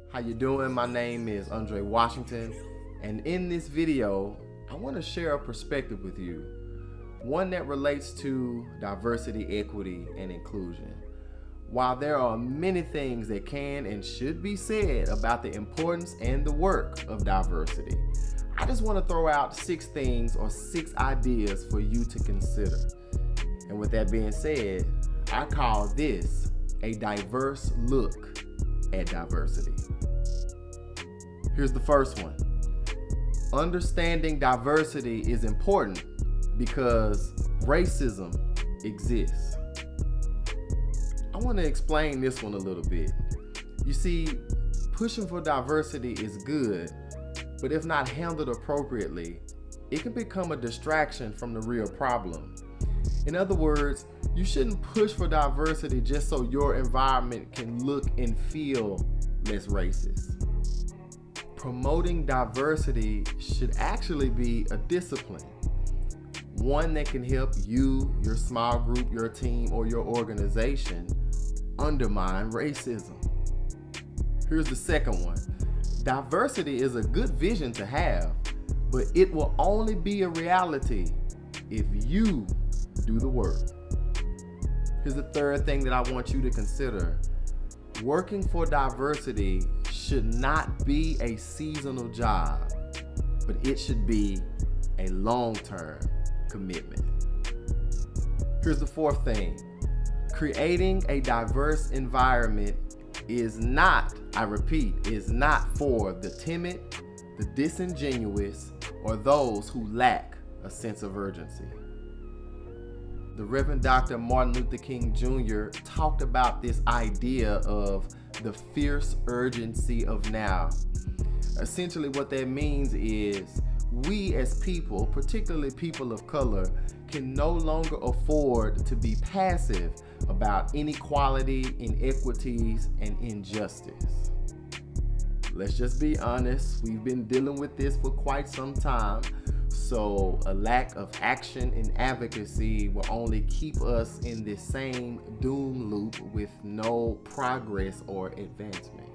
How you doing? My name is Aundre Washington, and in this video, I want to share a perspective with you, one that relates to diversity, equity, and inclusion. While there are many things that can and should be said about the importance and the work of diversity, I just want to throw out 6 things or 6 ideas for you to consider. And with that being said, I call this a diverse look at diversity. Here's the first one. Understanding diversity is important because racism exists. I want to explain this one a little bit. You see, pushing for diversity is good, but if not handled appropriately, it can become a distraction from the real problem. In other words, you shouldn't push for diversity just so your environment can look and feel less racist. Promoting diversity should actually be a discipline, one that can help you, your small group, your team, or your organization undermine racism. Here's the second one. Diversity is a good vision to have, but it will only be a reality if you do the work. Here's the third thing that I want you to consider. Working for diversity should not be a seasonal job, but it should be a long-term commitment. Here's the fourth thing. Creating a diverse environment is not, I repeat, is not for the timid, the disingenuous, or those who lack a sense of urgency. The Reverend Dr. Martin Luther King Jr. talked about this idea of the fierce urgency of now. Essentially what that means is we as people, particularly people of color, can no longer afford to be passive about inequality, inequities, and injustice. Let's just be honest, we've been dealing with this for quite some time. So a lack of action and advocacy will only keep us in this same doom loop with no progress or advancement.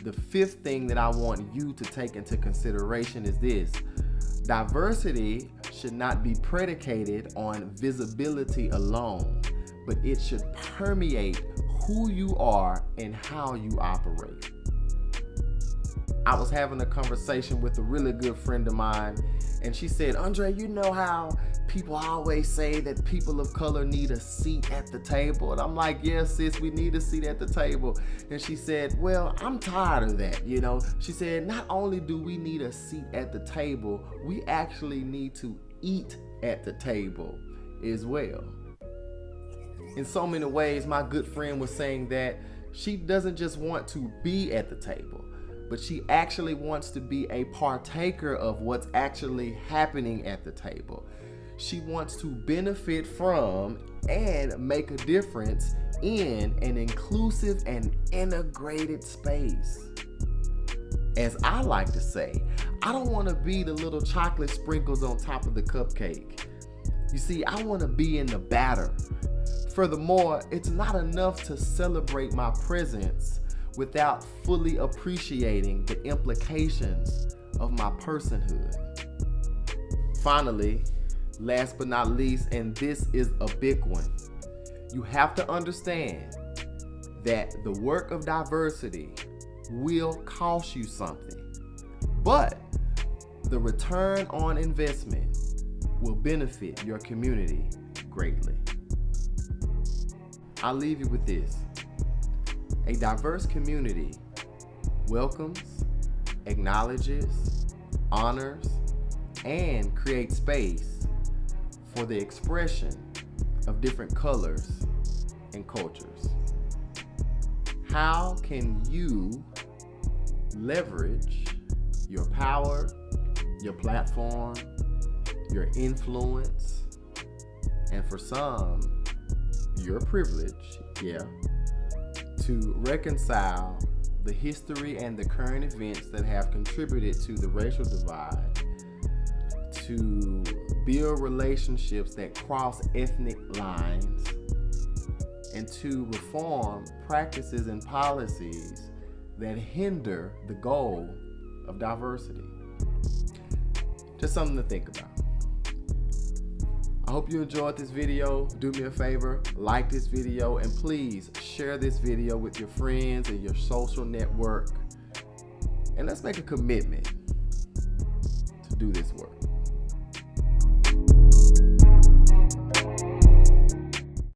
The fifth thing that I want you to take into consideration is this. Diversity should not be predicated on visibility alone, but it should permeate who you are and how you operate. I was having a conversation with a really good friend of mine, and she said, Andre, you know how people always say that people of color need a seat at the table? And I'm like, yeah, sis, we need a seat at the table. And she said, well, I'm tired of that, you know? She said, not only do we need a seat at the table, we actually need to eat at the table as well. In so many ways, my good friend was saying that she doesn't just want to be at the table, but she actually wants to be a partaker of what's actually happening at the table. She wants to benefit from and make a difference in an inclusive and integrated space. As I like to say, I don't want to be the little chocolate sprinkles on top of the cupcake. You see, I want to be in the batter. Furthermore, it's not enough to celebrate my presence without fully appreciating the implications of my personhood. Finally, last but not least, and this is a big one, you have to understand that the work of diversity will cost you something, but the return on investment will benefit your community greatly. I'll leave you with this. A diverse community welcomes, acknowledges, honors, and creates space for the expression of different colors and cultures. How can you leverage your power, your platform, your influence, and for some, your privilege, to reconcile the history and the current events that have contributed to the racial divide, to build relationships that cross ethnic lines, and to reform practices and policies that hinder the goal of diversity? Just something to think about. I hope you enjoyed this video. Do me a favor, like this video, and please share this video with your friends and your social network. And let's make a commitment to do this